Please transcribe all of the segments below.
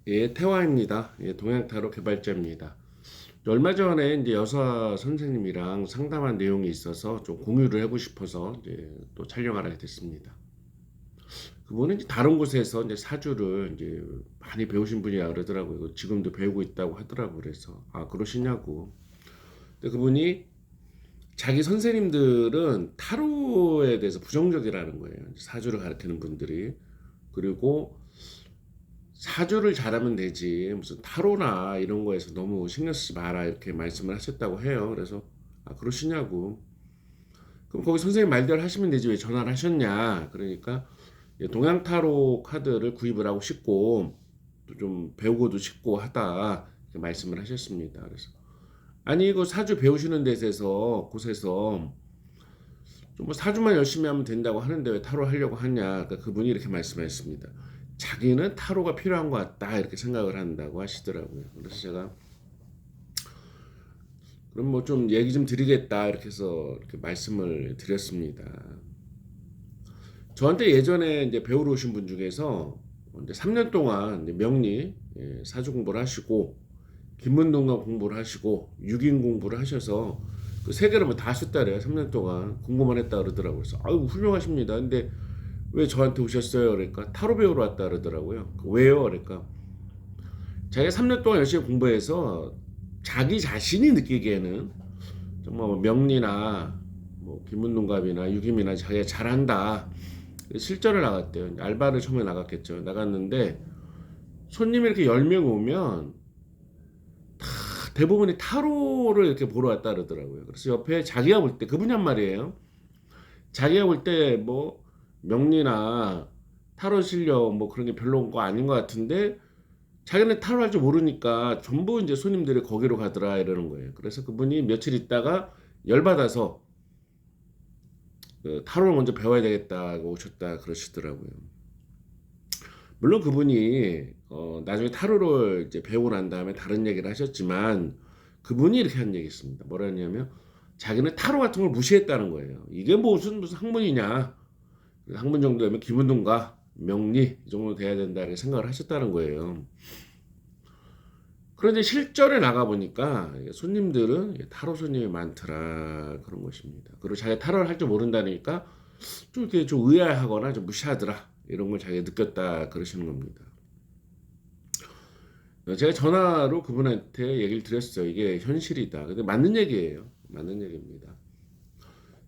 예, 태화입니다. 예, 동양타로 개발자입니다. 얼마 전에 이제 여사 선생님이랑 상담한 내용이 있어서 좀 공유를 해보고 싶어서 이제 또 촬영을 하게 됐습니다. 그분은 이제 다른 곳에서 이제 사주를 이제 많이 배우신 분이라 그러더라고요. 지금도 배우고 있다고 하더라고요. 그래서 아, 그러시냐고. 근데 그분이 자기 선생님들은 타로에 대해서 부정적이라는 거예요. 사주를 가르치는 분들이. 그리고 사주를 잘하면 되지 무슨 타로나 이런 거에서 너무 신경 쓰지 마라 이렇게 말씀을 하셨다고 해요. 그래서 아, 그러시냐고. 그럼 거기 선생님 말대로 하시면 되지 왜 전화를 하셨냐. 그러니까 동양 타로 카드를 구입을 하고 싶고 또 좀 배우고도 싶고 하다 이렇게 말씀을 하셨습니다. 그래서 아니 이거 사주 배우시는 데서 곳에서 좀 뭐 사주만 열심히 하면 된다고 하는데 왜 타로 하려고 하냐. 그러니까 그분이 이렇게 말씀하셨습니다. 자기는 타로가 필요한 것 같다 이렇게 생각을 한다고 하시더라고요. 그래서 제가 그럼 뭐 좀 얘기 좀 드리겠다 이렇게 해서 이렇게 말씀을 드렸습니다. 저한테 예전에 이제 배우러 오신 분 중에서 이제 3년 동안 이제 명리 사주 공부를 하시고 김문동과 공부를 하시고 육인 공부를 하셔서 그 세 개를 뭐 다 하셨다래요. 3년 동안 공부만 했다 그러더라고요. 그래서 아유 훌륭하십니다. 근데 왜 저한테 오셨어요? 그러니까 타로 배우러 왔다 그러더라고요. 왜요? 그러니까 자기가 3년 동안 열심히 공부해서 자기 자신이 느끼기에는 정말 뭐 명리나 뭐 김문동갑이나 유김이나 자기가 잘한다. 실전을 나갔대요. 알바를 처음에 나갔겠죠. 나갔는데 손님이 이렇게 10명 오면 대부분이 타로를 이렇게 보러 왔다 그러더라고요. 그래서 옆에 자기가 볼 때 그분이 한 말이에요. 자기가 볼 때 뭐 명리나 타로 실력 뭐 그런 게 별로 온 거 아닌 것 같은데 자기는 타로 할 줄 모르니까 전부 이제 손님들이 거기로 가더라 이러는 거예요. 그래서 그분이 며칠 있다가 열받아서 그 타로를 먼저 배워야 되겠다고 오셨다 그러시더라고요. 물론 그분이 나중에 타로를 이제 배우고 난 다음에 다른 얘기를 하셨지만 그분이 이렇게 한 얘기 있습니다. 뭐라 했냐면 자기는 타로 같은 걸 무시했다는 거예요. 이게 무슨 학문이냐. 학문 정도 되면 김은동과 명리 이 정도 돼야 된다 이렇게 생각을 하셨다는 거예요. 그런데 실전에 나가 보니까 손님들은 타로 손님이 많더라 그런 것입니다. 그리고 자기가 타로를 할 줄 모른다니까 좀 이렇게 좀 의아해하거나 좀 무시하더라 이런 걸 자기가 느꼈다 그러시는 겁니다. 제가 전화로 그분한테 얘기를 드렸어요. 이게 현실이다. 근데 맞는 얘기예요. 맞는 얘기입니다.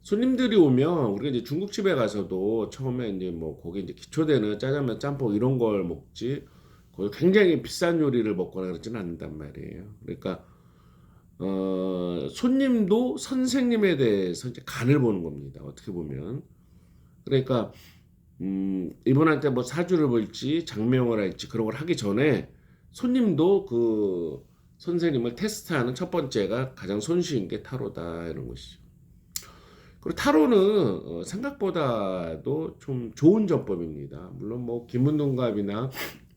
손님들이 오면 우리가 이제 중국집에 가서도 처음에 이제 뭐 거기 이제 기초되는 짜장면, 짬뽕 이런 걸 먹지. 거기 굉장히 비싼 요리를 먹거나 그러지는 않는단 말이에요. 그러니까 손님도 선생님에 대해서 이제 간을 보는 겁니다. 어떻게 보면. 그러니까 이분한테 뭐 사주를 볼지 장명을 할지 그런 걸 하기 전에 손님도 그 선생님을 테스트하는 첫 번째가 가장 손쉬운 게 타로다 이런 것이죠. 그리고 타로는 생각보다도 좀 좋은 전법입니다. 물론 뭐 김문동갑이나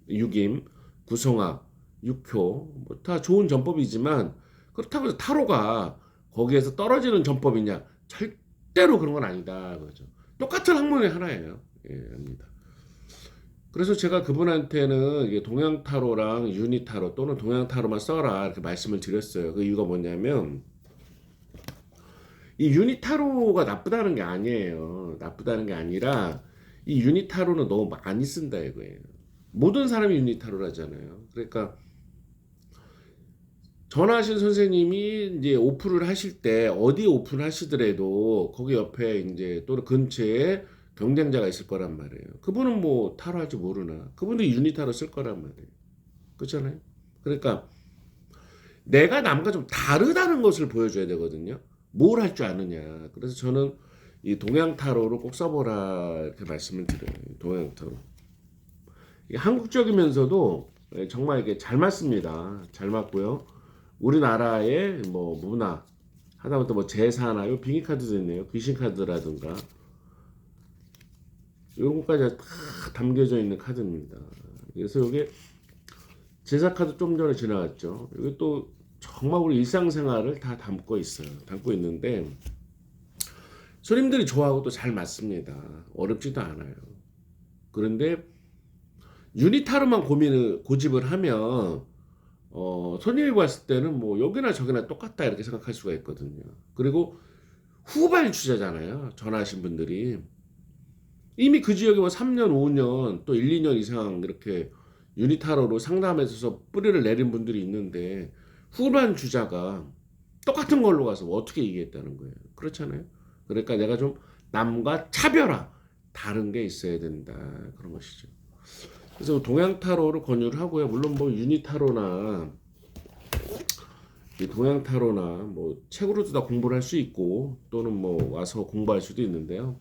유김, 구성학, 육효 뭐 다 좋은 전법이지만 그렇다고 해서 타로가 거기에서 떨어지는 전법이냐? 절대로 그런 건 아니다. 그죠? 똑같은 학문의 하나예요. 예, 합니다. 그래서 제가 그분한테는 이게 동양 타로랑 유니 타로 또는 동양 타로만 써라 이렇게 말씀을 드렸어요. 그 이유가 뭐냐면 이 유니 타로가 나쁘다는 게 아니에요. 나쁘다는 게 아니라 이 유니 타로는 너무 많이 쓴다 이거예요. 모든 사람이 유니 타로라잖아요. 그러니까 전화하신 선생님이 이제 오픈을 하실 때 어디 오픈하시더라도 거기 옆에 이제 또는 근처에 경쟁자가 있을 거란 말이에요. 그분은 뭐 타로 할 줄 모르나? 그분도 유니 타로 쓸 거란 말이에요. 그렇잖아요. 그러니까 내가 남과 좀 다르다는 것을 보여줘야 되거든요. 뭘 할 줄 아느냐. 그래서 저는 이 동양 타로를 꼭 써보라 이렇게 말씀을 드려요. 동양 타로. 이게 한국적이면서도 정말 이게 잘 맞습니다. 잘 맞고요. 우리나라의 뭐 문화, 하다못해 뭐 제사나 요 빙의 카드도 있네요. 귀신 카드라든가 이런 것까지 다 담겨져 있는 카드입니다. 그래서 이게 제사 카드 좀 전에 지나갔죠. 이게 또 정말 우리 일상생활을 다 담고 있어요. 담고 있는데 손님들이 좋아하고 또 잘 맞습니다. 어렵지도 않아요. 그런데 유니타로만 고집을 하면 손님이 봤을 때는 뭐 여기나 저기나 똑같다 이렇게 생각할 수가 있거든요. 그리고 후발주자잖아요. 전화하신 분들이. 이미 그 지역에 뭐 3년, 5년 또 1, 2년 이상 이렇게 유니타로로 상담해서 뿌리를 내린 분들이 있는데 후반 주자가 똑같은 걸로 가서 뭐 어떻게 이기겠다는 거예요. 그렇잖아요. 그러니까 내가 좀 남과 차별화, 다른 게 있어야 된다. 그런 것이죠. 그래서 동양 타로를 권유를 하고요. 물론 뭐 유니 타로나 이 동양 타로나 뭐 책으로도 다 공부를 할 수 있고 또는 뭐 와서 공부할 수도 있는데요.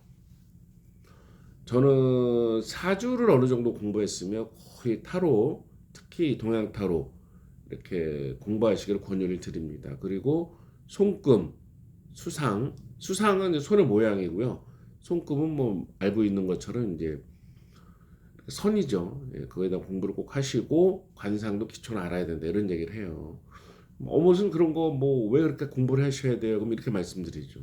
저는 사주를 어느 정도 공부했으면 거의 타로, 특히 동양 타로 이렇게 공부하시기를 권유를 드립니다. 그리고 손금, 수상은 손의 모양이고요. 손금은 뭐 알고 있는 것처럼 이제 선이죠. 예, 그거에 대한 공부를 꼭 하시고 관상도 기초는 알아야 된다 이런 얘기를 해요. 무슨 그런 거 뭐 왜 그렇게 공부를 하셔야 돼요? 그럼 이렇게 말씀드리죠.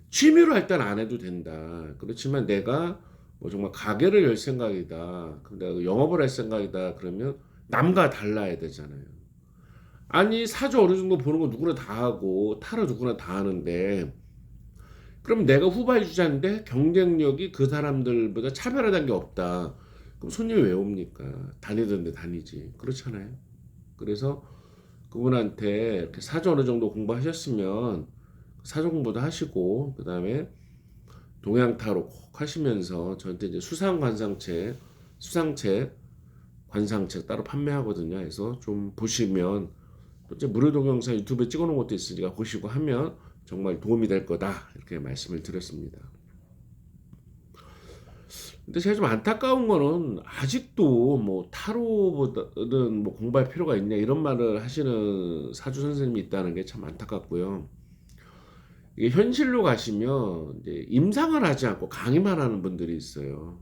취미로 할 때는 안 해도 된다. 그렇지만 내가 뭐 정말 가게를 열 생각이다. 그럼 내가 영업을 할 생각이다. 그러면 남과 달라야 되잖아요. 아니 사주 어느 정도 보는 거 누구나 다 하고 타로 누구나 다 하는데 그럼 내가 후발주자인데 경쟁력이 그 사람들보다 차별화된 게 없다. 그럼 손님이 왜 옵니까? 다니던데 다니지. 그렇잖아요. 그래서 그분한테 이렇게 사주 어느 정도 공부하셨으면 사주 공부도 하시고 그다음에 동양 타로 꼭 하시면서 저한테 이제 수상책, 관상책 따로 판매하거든요. 그래서 좀 보시면 또 이제 무료 동영상 유튜브에 찍어놓은 것도 있으니까 보시고 하면 정말 도움이 될 거다 이렇게 말씀을 드렸습니다. 근데 제가 좀 안타까운 거는 아직도 뭐 타로보다는 뭐 공부할 필요가 있냐 이런 말을 하시는 사주 선생님이 있다는 게 참 안타깝고요. 이게 현실로 가시면 이제 임상을 하지 않고 강의만 하는 분들이 있어요.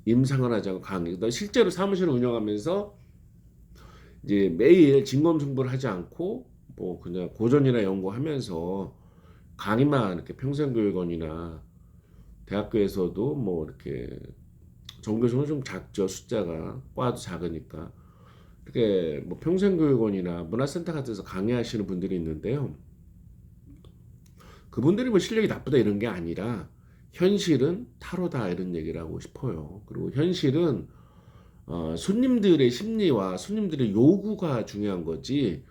임상을 하지 않고 강의. 실제로 사무실을 운영하면서 이제 매일 진검승부를 하지 않고 뭐 그냥 고전이나 연구하면서 강의만 이렇게 평생교육원이나 대학교에서도 뭐 이렇게 전교수는 좀 작죠. 숫자가 과도 작으니까 이렇게 뭐 평생교육원이나 문화센터 같은 데서 강의하시는 분들이 있는데요. 그분들이 뭐 실력이 나쁘다 이런 게 아니라 현실은 타로다 이런 얘기를 하고 싶어요. 그리고 현실은 손님들의 심리와 손님들의 요구가 중요한 거지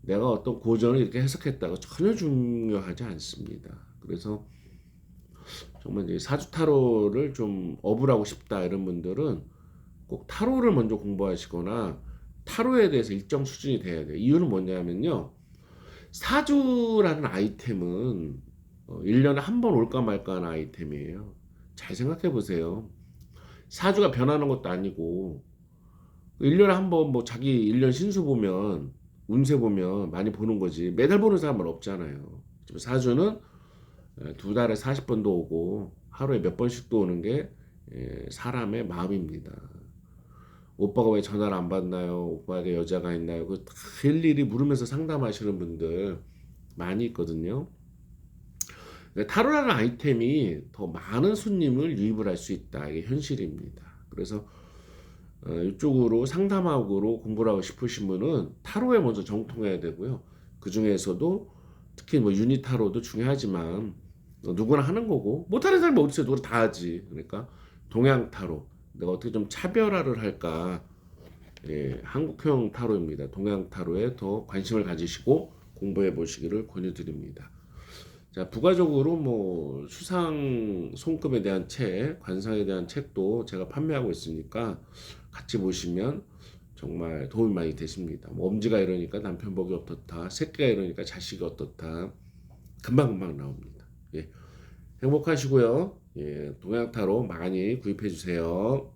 내가 어떤 고전을 이렇게 해석했다가 전혀 중요하지 않습니다. 그래서 정말 이제 사주 타로를 좀 업을 하고 싶다 이런 분들은 꼭 타로를 먼저 공부하시거나 타로에 대해서 일정 수준이 돼야 돼요. 이유는 뭐냐면요. 사주라는 아이템은 1년에 한 번 올까 말까 하는 아이템이에요. 잘 생각해 보세요. 사주가 변하는 것도 아니고 1년에 한 번 뭐 자기 1년 신수 보면 운세 보면 많이 보는 거지 매달 보는 사람은 없잖아요. 사주는 2달에 40번도 오고 하루에 몇 번씩도 오는 게 사람의 마음입니다. 오빠가 왜 전화를 안 받나요? 오빠에게 여자가 있나요? 그 일일이 물으면서 상담하시는 분들 많이 있거든요. 타로라는 아이템이 더 많은 손님을 유입을 할 수 있다. 이게 현실입니다. 그래서 이쪽으로 상담학으로 공부를 하고 싶으신 분은 타로에 먼저 정통해야 되고요. 그 중에서도 특히 뭐 유니 타로도 중요하지만 누구나 하는 거고 못하는 사람이 어디 있어요? 누구나 다 하지. 그러니까 동양 타로 내가 어떻게 좀 차별화를 할까? 예, 한국형 타로입니다. 동양 타로에 더 관심을 가지시고 공부해 보시기를 권유드립니다. 자, 부가적으로 뭐 수상 손금에 대한 책, 관상에 대한 책도 제가 판매하고 있으니까 같이 보시면 정말 도움이 많이 되십니다. 뭐 엄지가 이러니까 남편 복이 어떻다, 새끼가 이러니까 자식이 어떻다, 금방금방 나옵니다. 예, 행복하시고요. 예, 동양 타로 많이 구입해 주세요.